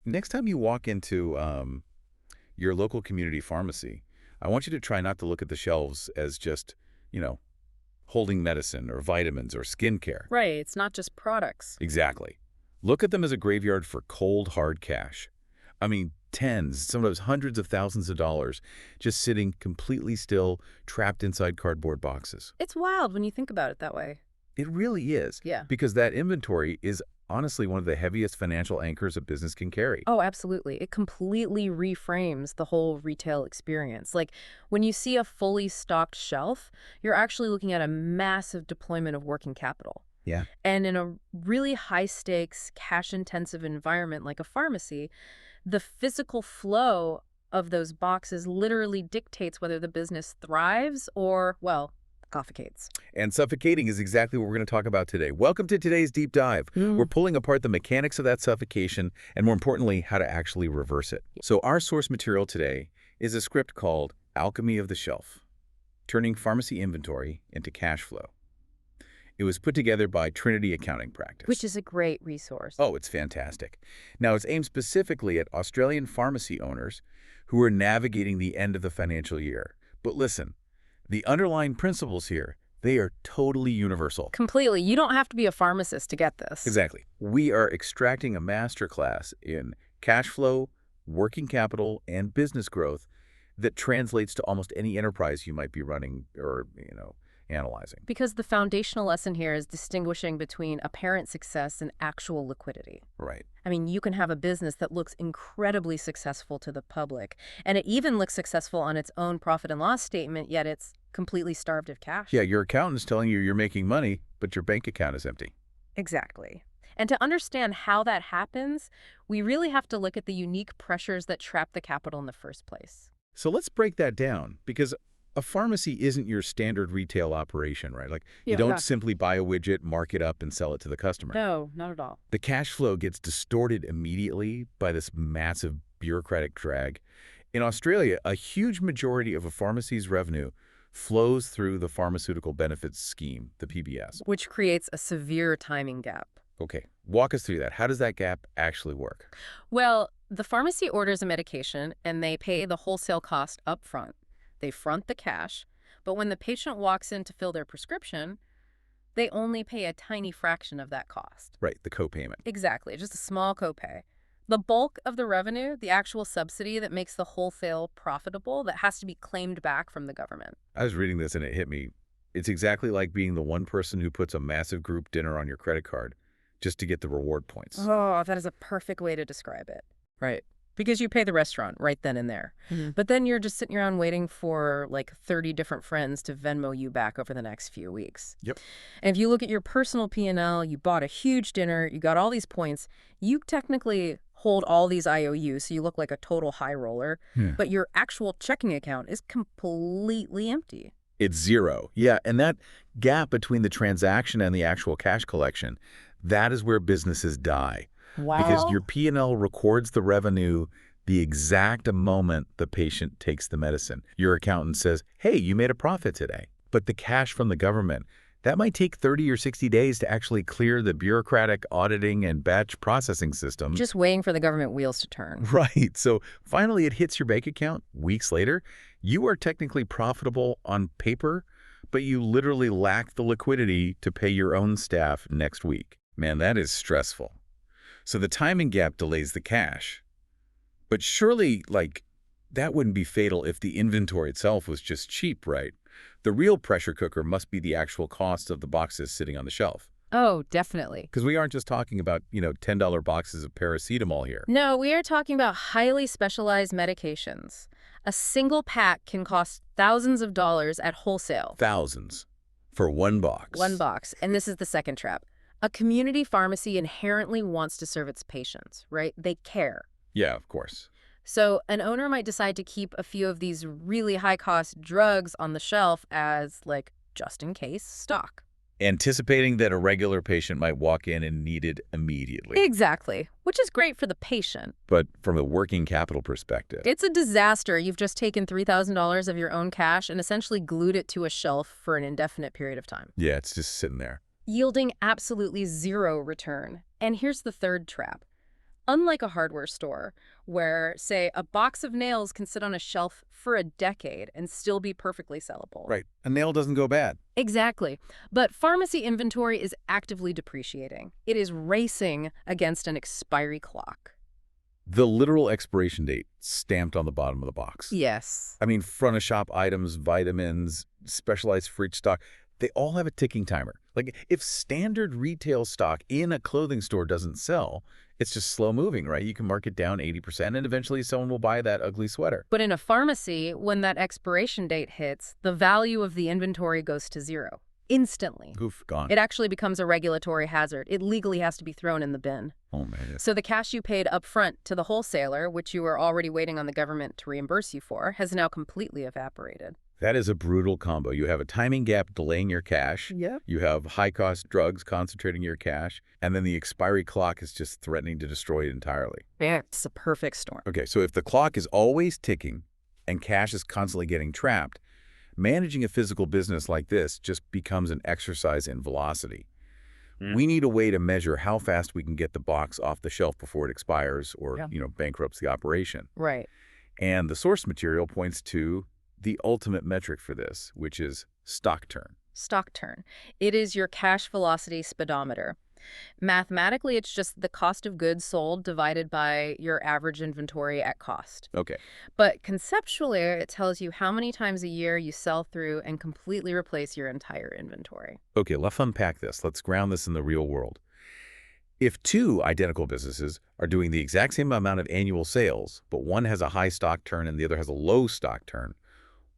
Next time you walk into your local community pharmacy, I want you to try not to look at the shelves as just, you know, holding medicine or vitamins or skincare. Right, it's not just products. Exactly. Look at them as a graveyard for cold, hard cash. I mean, tens, sometimes hundreds of thousands of dollars just sitting completely still, trapped inside cardboard boxes. It's wild when you think about it that way. It really is. Yeah. Because that inventory is honestly one of the heaviest financial anchors a business can carry. Oh, absolutely. It completely reframes the whole retail experience. Like, when you see a fully stocked shelf, you're actually looking at a massive deployment of working capital. Yeah. And in a really high-stakes, cash-intensive environment like a pharmacy, the physical flow of those boxes literally dictates whether the business thrives or, well, suffocates. And suffocating is exactly what we're going to talk about today. Welcome to today's deep dive. We're pulling apart the mechanics of that suffocation and, more importantly, how to actually reverse it. So our source material today is a script called Alchemy of the Shelf, Turning Pharmacy Inventory into Cash Flow. It was put together by Trinity Accounting Practice. Which is a great resource. Oh, it's fantastic. Now, it's aimed specifically at Australian pharmacy owners who are navigating the end of the financial year. But listen, the underlying principles here, they are totally universal. Completely. You don't have to be a pharmacist to get this. Exactly. We are extracting a masterclass in cash flow, working capital, and business growth that translates to almost any enterprise you might be running or, analyzing. Because the foundational lesson here is distinguishing between apparent success and actual liquidity. Right. I mean, you can have a business that looks incredibly successful to the public, and it even looks successful on its own profit and loss statement, yet it's completely starved of cash. Yeah, your accountant's telling you you're making money, but your bank account is empty. Exactly. And to understand how that happens, we really have to look at the unique pressures that trap the capital in the first place. So let's break that down, because a pharmacy isn't your standard retail operation, right? Like, you don't simply buy a widget, mark it up, and sell it to the customer. No, not at all. The cash flow gets distorted immediately by this massive bureaucratic drag. In Australia, a huge majority of a pharmacy's revenue flows through the Pharmaceutical Benefits Scheme, the PBS. Which creates a severe timing gap. Okay, walk us through that. How does that gap actually work? Well, the pharmacy orders a medication, and they pay the wholesale cost up front. They front the cash, but when the patient walks in to fill their prescription, they only pay a tiny fraction of that cost. Right, the copayment. Exactly, just a small copay. The bulk of the revenue, the actual subsidy that makes the wholesale profitable, that has to be claimed back from the government. I was reading this and it hit me. It's exactly like being the one person who puts a massive group dinner on your credit card just to get the reward points. Oh, that is a perfect way to describe it. Right. Because you pay the restaurant right then and there. But then you're just sitting around waiting for like 30 different friends to Venmo you back over the next few weeks. Yep. And if you look at your personal P&L, you bought a huge dinner, you got all these points, you technically hold all these IOUs, so you look like a total high roller, but your actual checking account is completely empty. It's zero. Yeah, and that gap between the transaction and the actual cash collection, that is where businesses die. Wow. Because your P&L records the revenue the exact moment the patient takes the medicine. Your accountant says, hey, you made a profit today. But the cash from the government, that might take 30 or 60 days to actually clear the bureaucratic auditing and batch processing system. Just waiting for the government wheels to turn. Right. So finally it hits your bank account weeks later. You are technically profitable on paper, but you literally lack the liquidity to pay your own staff next week. Man, that is stressful. So the timing gap delays the cash. But surely, that wouldn't be fatal if the inventory itself was just cheap, right? The real pressure cooker must be the actual cost of the boxes sitting on the shelf. Oh, definitely. Because we aren't just talking about, $10 boxes of paracetamol here. No, we are talking about highly specialized medications. A single pack can cost thousands of dollars at wholesale. Thousands. For one box. One box. And this is the second trap. A community pharmacy inherently wants to serve its patients, right? They care. Yeah, of course. So an owner might decide to keep a few of these really high-cost drugs on the shelf as, just-in-case stock. Anticipating that a regular patient might walk in and need it immediately. Exactly, which is great for the patient. But from a working capital perspective. It's a disaster. You've just taken $3,000 of your own cash and essentially glued it to a shelf for an indefinite period of time. Yeah, it's just sitting there. Yielding absolutely zero return. And here's the third trap. Unlike a hardware store, where, say, a box of nails can sit on a shelf for a decade and still be perfectly sellable. Right. A nail doesn't go bad. Exactly. But pharmacy inventory is actively depreciating. It is racing against an expiry clock. The literal expiration date stamped on the bottom of the box. Yes. I mean, front-of-shop items, vitamins, specialized fridge stock, they all have a ticking timer. Like, if standard retail stock in a clothing store doesn't sell, it's just slow-moving, right? You can mark it down 80%, and eventually someone will buy that ugly sweater. But in a pharmacy, when that expiration date hits, the value of the inventory goes to zero. Instantly. Oof, gone. It actually becomes a regulatory hazard. It legally has to be thrown in the bin. Oh, man. So the cash you paid up front to the wholesaler, which you were already waiting on the government to reimburse you for, has now completely evaporated. That is a brutal combo. You have a timing gap delaying your cash. Yep. You have high-cost drugs concentrating your cash. And then the expiry clock is just threatening to destroy it entirely. Yeah. It's a perfect storm. Okay, so if the clock is always ticking and cash is constantly getting trapped, managing a physical business like this just becomes an exercise in velocity. We need a way to measure how fast we can get the box off the shelf before it expires or, bankrupts the operation. Right. And the source material points to the ultimate metric for this, which is stock turn. Stock turn. It is your cash velocity speedometer. Mathematically, it's just the cost of goods sold divided by your average inventory at cost. Okay. But conceptually, it tells you how many times a year you sell through and completely replace your entire inventory. Okay, let's unpack this. Let's ground this in the real world. If two identical businesses are doing the exact same amount of annual sales, but one has a high stock turn and the other has a low stock turn,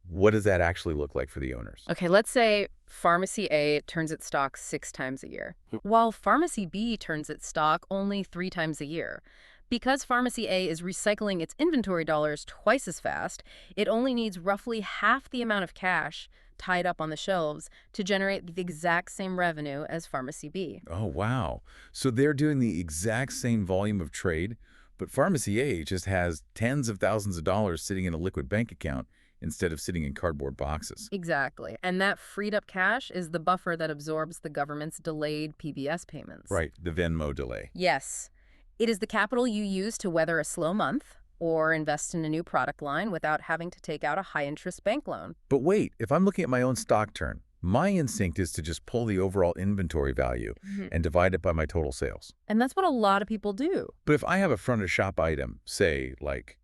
what does that actually look like for the owners? Okay, let's say Pharmacy A turns its stock 6 times a year, while Pharmacy B turns its stock only 3 times a year. Because Pharmacy A is recycling its inventory dollars twice as fast, it only needs roughly half the amount of cash tied up on the shelves to generate the exact same revenue as Pharmacy B. Oh, wow. So they're doing the exact same volume of trade, but Pharmacy A just has tens of thousands of dollars sitting in a liquid bank account instead of sitting in cardboard boxes. Exactly. And that freed up cash is the buffer that absorbs the government's delayed PBS payments. Right, the Venmo delay. Yes. It is the capital you use to weather a slow month or invest in a new product line without having to take out a high-interest bank loan. But wait, if I'm looking at my own stock turn, my instinct is to just pull the overall inventory value and divide it by my total sales. And that's what a lot of people do. But if I have a front-of-shop item, say, like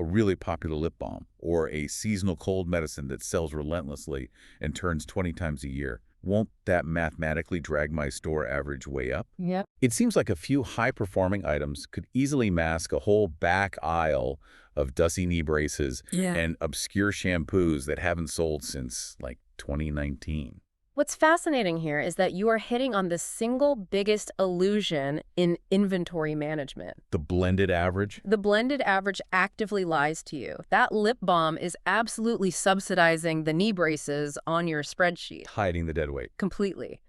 a really popular lip balm or a seasonal cold medicine that sells relentlessly and turns 20 times a year, won't that mathematically drag my store average way up? Yep. It seems like a few high-performing items could easily mask a whole back aisle of dusty knee braces and obscure shampoos that haven't sold since, like, 2019. What's fascinating here is that you are hitting on the single biggest illusion in inventory management. The blended average? The blended average actively lies to you. That lip balm is absolutely subsidizing the knee braces on your spreadsheet. Hiding the dead weight. Completely.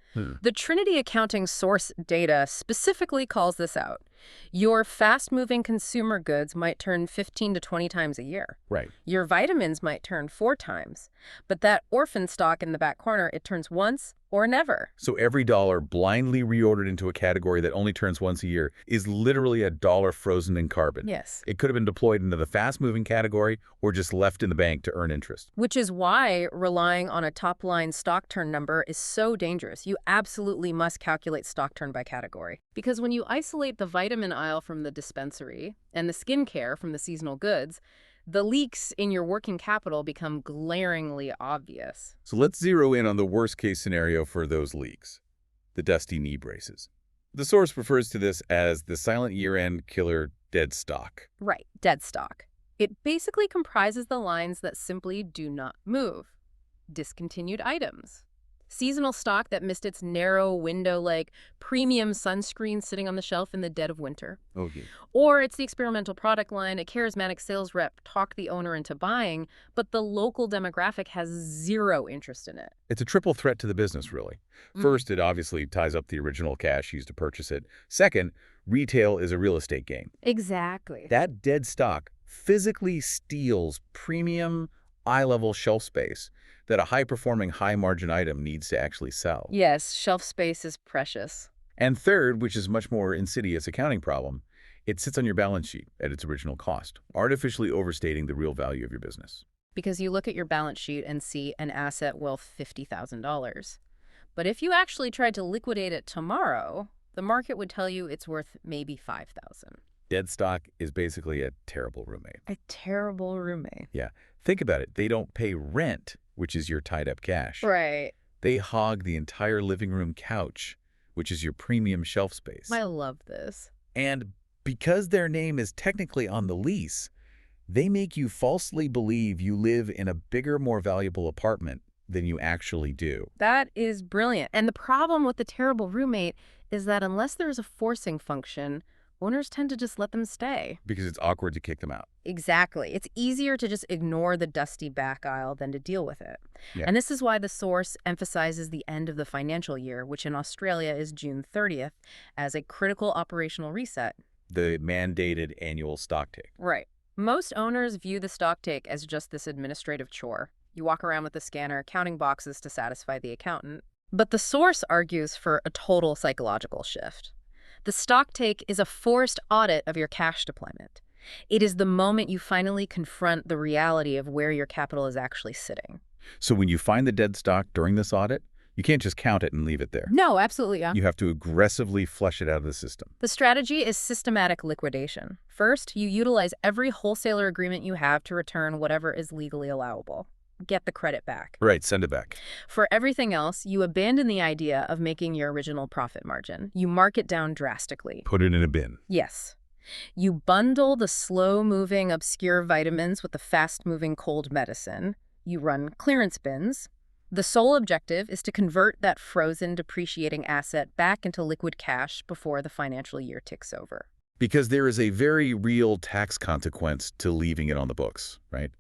The Trinity Accounting source data specifically calls this out. Your fast-moving consumer goods might turn 15 to 20 times a year. Right. Your vitamins might turn 4 times. But that orphan stock in the back corner, it turns once or never. So every dollar blindly reordered into a category that only turns once a year is literally a dollar frozen in carbon. Yes. It could have been deployed into the fast-moving category or just left in the bank to earn interest. Which is why relying on a top-line stock turn number is so dangerous. You absolutely must calculate stock turn by category. Because when you isolate the vitamin aisle from the dispensary and the skincare from the seasonal goods, the leaks in your working capital become glaringly obvious. So let's zero in on the worst-case scenario for those leaks, the dusty knee braces. The source refers to this as the silent year-end killer dead stock. Right, dead stock. It basically comprises the lines that simply do not move. Discontinued items. Seasonal stock that missed its narrow window, like premium sunscreen sitting on the shelf in the dead of winter. Okay. Or it's the experimental product line a charismatic sales rep talked the owner into buying, but the local demographic has zero interest in it. It's a triple threat to the business, really. First, it obviously ties up the original cash used to purchase it. Second, retail is a real estate game. Exactly. That dead stock physically steals premium, eye-level shelf space that a high-performing, high-margin item needs to actually sell. Yes, shelf space is precious. And third, which is much more insidious accounting problem, It sits on your balance sheet at its original cost, artificially overstating the real value of your business. Because you look at your balance sheet and see an asset worth $50,000. But if you actually tried to liquidate it tomorrow, the market would tell you it's worth maybe $5,000. Dead stock is basically a terrible roommate. A terrible roommate. Yeah. Think about it. They don't pay rent, which is your tied-up cash. Right. They hog the entire living room couch, which is your premium shelf space. I love this. And because their name is technically on the lease, they make you falsely believe you live in a bigger, more valuable apartment than you actually do. That is brilliant. And the problem with the terrible roommate is that unless there's a forcing function, owners tend to just let them stay. Because it's awkward to kick them out. Exactly. It's easier to just ignore the dusty back aisle than to deal with it. Yeah. And this is why the source emphasizes the end of the financial year, which in Australia is June 30th, as a critical operational reset. The mandated annual stock take. Right. Most owners view the stock take as just this administrative chore. You walk around with the scanner, counting boxes to satisfy the accountant. But the source argues for a total psychological shift. The stock take is a forced audit of your cash deployment. It is the moment you finally confront the reality of where your capital is actually sitting. So when you find the dead stock during this audit, you can't just count it and leave it there. No, absolutely, yeah. You have to aggressively flush it out of the system. The strategy is systematic liquidation. First, you utilize every wholesaler agreement you have to return whatever is legally allowable. Get the credit back. Right, send it back. For everything else, you abandon the idea of making your original profit margin. You mark it down drastically. Put it in a bin. Yes. You bundle the slow-moving, obscure vitamins with the fast-moving cold medicine. You run clearance bins. The sole objective is to convert that frozen, depreciating asset back into liquid cash before the financial year ticks over. Because there is a very real tax consequence to leaving it on the books, right?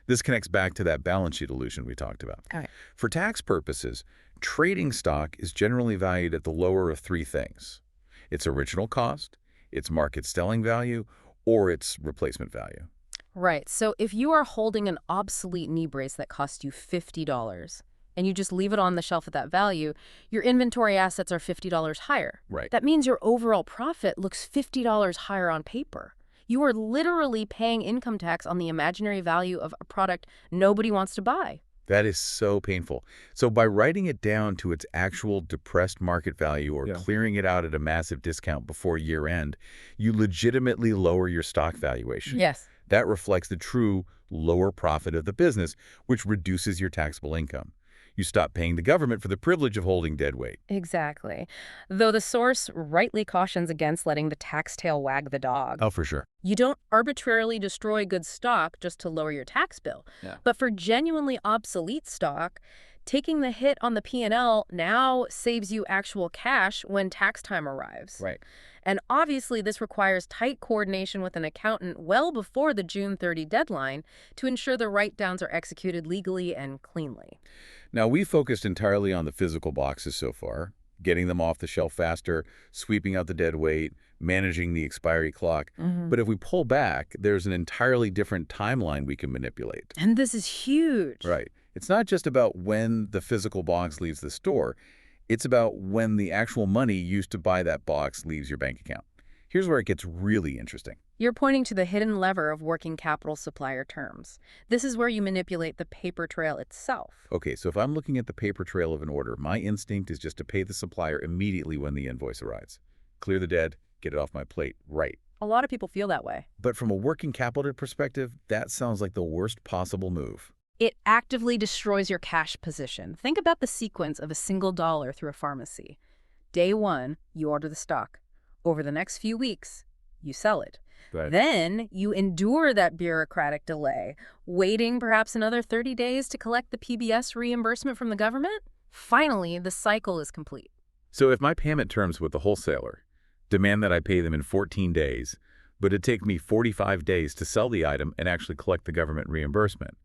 This connects back to that balance sheet illusion we talked about. All right. For tax purposes, trading stock is generally valued at the lower of three things: its original cost, its market selling value, or its replacement value. Right. So if you are holding an obsolete knee brace that cost you $50 and you just leave it on the shelf at that value, your inventory assets are $50 higher. Right. That means your overall profit looks $50 higher on paper. You are literally paying income tax on the imaginary value of a product nobody wants to buy. That is so painful. So by writing it down to its actual depressed market value or clearing it out at a massive discount before year end, you legitimately lower your stock valuation. Yes. That reflects the true lower profit of the business, which reduces your taxable income. You stop paying the government for the privilege of holding dead weight. Exactly. Though the source rightly cautions against letting the tax tail wag the dog. Oh, for sure. You don't arbitrarily destroy good stock just to lower your tax bill. Yeah. But for genuinely obsolete stock, taking the hit on the P&L now saves you actual cash when tax time arrives. Right. And obviously, this requires tight coordination with an accountant well before the June 30 deadline to ensure the write-downs are executed legally and cleanly. Now, we focused entirely on the physical boxes so far, getting them off the shelf faster, sweeping out the dead weight, managing the expiry clock. But if we pull back, there's an entirely different timeline we can manipulate. And this is huge. Right. It's not just about when the physical box leaves the store. It's about when the actual money used to buy that box leaves your bank account. Here's where it gets really interesting. You're pointing to the hidden lever of working capital supplier terms. This is where you manipulate the paper trail itself. Okay, so if I'm looking at the paper trail of an order, my instinct is just to pay the supplier immediately when the invoice arrives. Clear the dead, get it off my plate, right. A lot of people feel that way. But from a working capital perspective, that sounds like the worst possible move. It actively destroys your cash position. Think about the sequence of a single dollar through a pharmacy. Day 1, you order the stock. Over the next few weeks, you sell it. Right. Then you endure that bureaucratic delay, waiting perhaps another 30 days to collect the PBS reimbursement from the government. Finally, the cycle is complete. So if my payment terms with the wholesaler demand that I pay them in 14 days, but it take me 45 days to sell the item and actually collect the government reimbursement,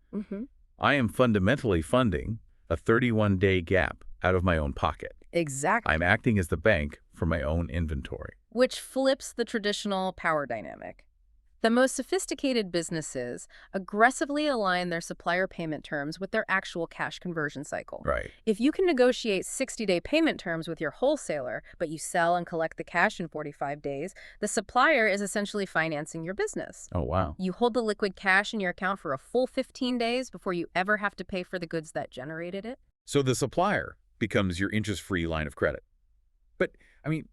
I am fundamentally funding a 31-day gap out of my own pocket. Exactly. I'm acting as the bank for my own inventory. Which flips the traditional power dynamic. The most sophisticated businesses aggressively align their supplier payment terms with their actual cash conversion cycle. Right. If you can negotiate 60-day payment terms with your wholesaler, but you sell and collect the cash in 45 days, the supplier is essentially financing your business. Oh, wow. You hold the liquid cash in your account for a full 15 days before you ever have to pay for the goods that generated it. So the supplier becomes your interest-free line of credit. But, I mean,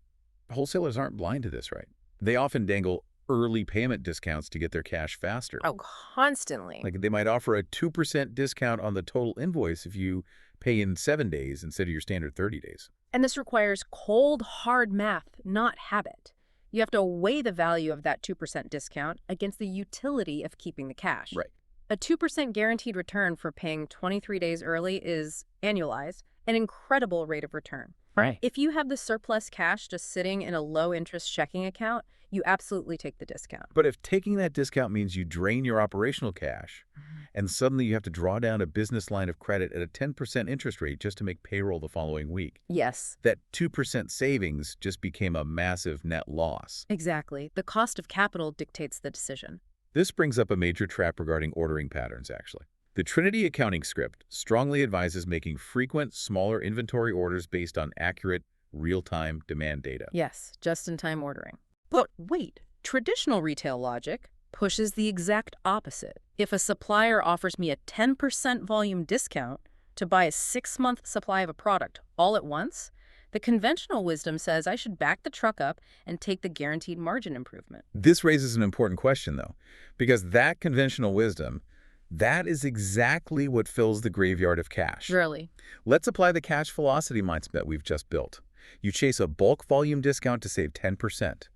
wholesalers aren't blind to this, right? They often dangle early payment discounts to get their cash faster. Oh, constantly. Like they might offer a 2% discount on the total invoice if you pay in 7 days instead of your standard 30 days. And this requires cold, hard math, not habit. You have to weigh the value of that 2% discount against the utility of keeping the cash. Right. A 2% guaranteed return for paying 23 days early is, annualized, an incredible rate of return. Right. If you have the surplus cash just sitting in a low-interest checking account, you absolutely take the discount. But if taking that discount means you drain your operational cash, and suddenly you have to draw down a business line of credit at a 10% interest rate just to make payroll the following week, Yes. that 2% savings just became a massive net loss. Exactly. The cost of capital dictates the decision. This brings up a major trap regarding ordering patterns, actually. The Trinity accounting script strongly advises making frequent, smaller inventory orders based on accurate, real-time demand data. Yes, just-in-time ordering. But wait, traditional retail logic pushes the exact opposite. If a supplier offers me a 10% volume discount to buy a 6-month supply of a product all at once, the conventional wisdom says I should back the truck up and take the guaranteed margin improvement. This raises an important question, though, because that conventional wisdom, that is exactly what fills the graveyard of cash. Really? Let's apply the cash velocity mindset we've just built. You chase a bulk volume discount to save 10%.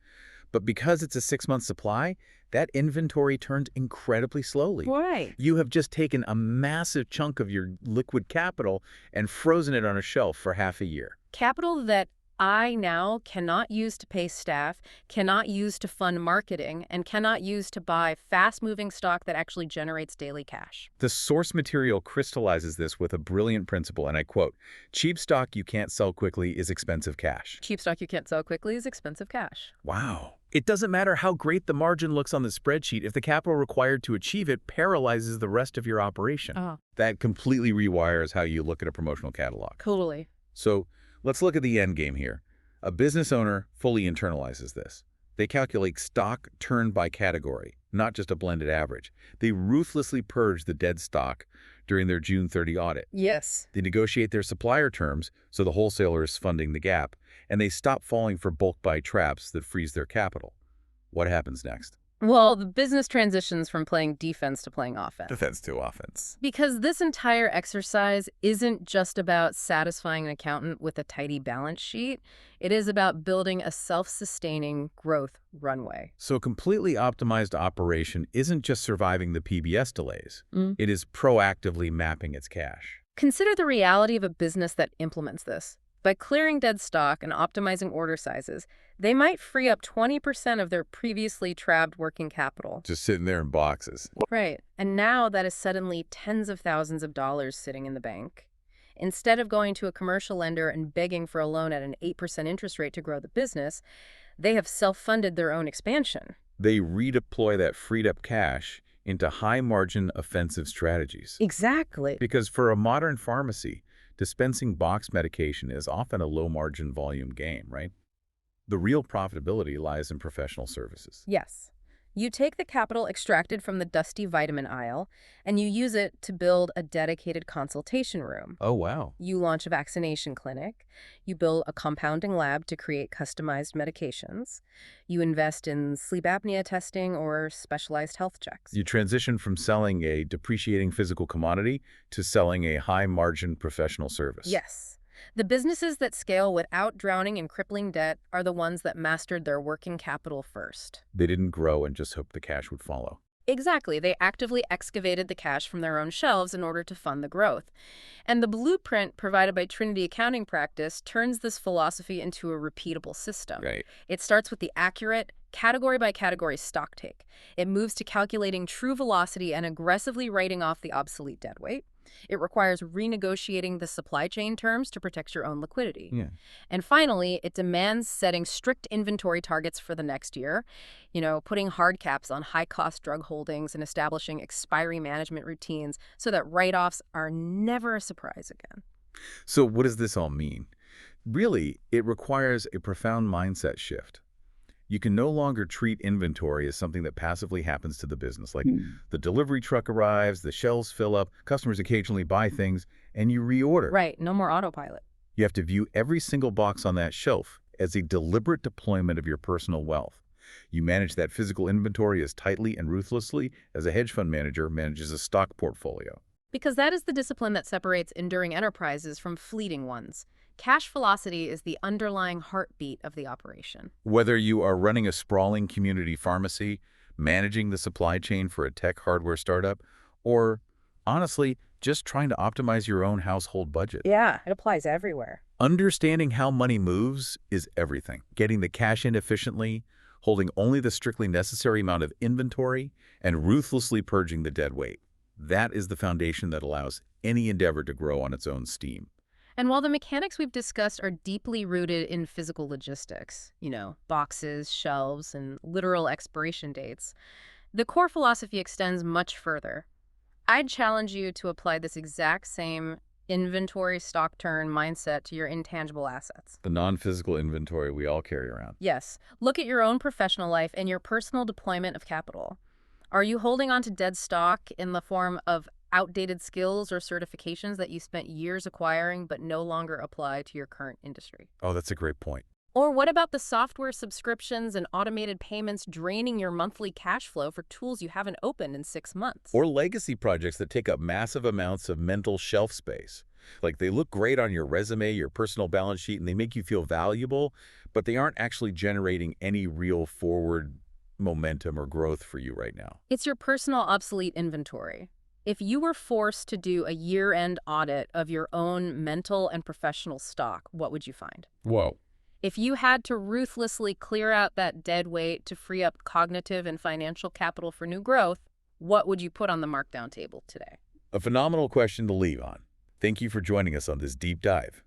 But because it's a 6-month supply, that inventory turns incredibly slowly. Right. You have just taken a massive chunk of your liquid capital and frozen it on a shelf for half a year. Capital that I now cannot use to pay staff, cannot use to fund marketing, and cannot use to buy fast-moving stock that actually generates daily cash. The source material crystallizes this with a brilliant principle, and I quote, "Cheap stock you can't sell quickly is expensive cash." Cheap stock you can't sell quickly is expensive cash. Wow. It doesn't matter how great the margin looks on the spreadsheet if the capital required to achieve it paralyzes the rest of your operation. That completely rewires how you look at a promotional catalog. Totally. So let's look at the end game here. A business owner fully internalizes this. They calculate stock turn by category, not just a blended average. They ruthlessly purge the dead stock during their June 30 audit. Yes. They negotiate their supplier terms so the wholesaler is funding the gap, and they stop falling for bulk buy traps that freeze their capital. What happens next? Well, the business transitions from playing defense to playing offense. Defense to offense. Because this entire exercise isn't just about satisfying an accountant with a tidy balance sheet. It is about building a self-sustaining growth runway. So a completely optimized operation isn't just surviving the PBS delays. It is proactively mapping its cash. Consider the reality of a business that implements this. By clearing dead stock and optimizing order sizes, they might free up 20% of their previously trapped working capital. Just sitting there in boxes. Right. And now that is suddenly tens of thousands of dollars sitting in the bank. Instead of going to a commercial lender and begging for a loan at an 8% interest rate to grow the business, they have self-funded their own expansion. They redeploy that freed up cash into high-margin offensive strategies. Exactly. Because for a modern pharmacy, dispensing box medication is often a low-margin volume game, right? The real profitability lies in professional services. Yes. You take the capital extracted from the dusty vitamin aisle, and you use it to build a dedicated consultation room. Oh, wow. You launch a vaccination clinic. You build a compounding lab to create customized medications. You invest in sleep apnea testing or specialized health checks. You transition from selling a depreciating physical commodity to selling a high-margin professional service. Yes. The businesses that scale without drowning in crippling debt are the ones that mastered their working capital first. They didn't grow and just hoped the cash would follow. Exactly. They actively excavated the cash from their own shelves in order to fund the growth. And the blueprint provided by Trinity Accounting Practice turns this philosophy into a repeatable system. Right. It starts with the accurate, category-by-category stock take. It moves to calculating true velocity and aggressively writing off the obsolete deadweight. It requires renegotiating the supply chain terms to protect your own liquidity. Yeah. And finally, it demands setting strict inventory targets for the next year, putting hard caps on high-cost drug holdings and establishing expiry management routines so that write-offs are never a surprise again. So what does this all mean? Really, it requires a profound mindset shift. You can no longer treat inventory as something that passively happens to the business. Like the delivery truck arrives, the shelves fill up, customers occasionally buy things, and you reorder. Right, no more autopilot. You have to view every single box on that shelf as a deliberate deployment of your personal wealth. You manage that physical inventory as tightly and ruthlessly as a hedge fund manager manages a stock portfolio. Because that is the discipline that separates enduring enterprises from fleeting ones. Cash velocity is the underlying heartbeat of the operation. Whether you are running a sprawling community pharmacy, managing the supply chain for a tech hardware startup, or, honestly, just trying to optimize your own household budget. Yeah, it applies everywhere. Understanding how money moves is everything. Getting the cash in efficiently, holding only the strictly necessary amount of inventory, and ruthlessly purging the dead weight. That is the foundation that allows any endeavor to grow on its own steam. And while the mechanics we've discussed are deeply rooted in physical logistics, boxes, shelves, and literal expiration dates, the core philosophy extends much further. I'd challenge you to apply this exact same inventory stock turn mindset to your intangible assets. The non-physical inventory we all carry around. Yes, look at your own professional life and your personal deployment of capital. Are you holding on to dead stock in the form of outdated skills or certifications that you spent years acquiring but no longer apply to your current industry? Oh, that's a great point. Or what about the software subscriptions and automated payments draining your monthly cash flow for tools you haven't opened in 6 months? Or legacy projects that take up massive amounts of mental shelf space. Like they look great on your resume, your personal balance sheet, and they make you feel valuable, but they aren't actually generating any real forward momentum or growth for you right now. It's your personal obsolete inventory. If you were forced to do a year-end audit of your own mental and professional stock, what would you find? Whoa. If you had to ruthlessly clear out that dead weight to free up cognitive and financial capital for new growth, what would you put on the markdown table today? A phenomenal question to leave on. Thank you for joining us on this deep dive.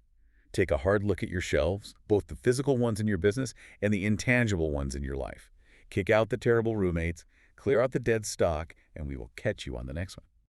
Take a hard look at your shelves, both the physical ones in your business and the intangible ones in your life. Kick out the terrible roommates, clear out the dead stock, and we will catch you on the next one.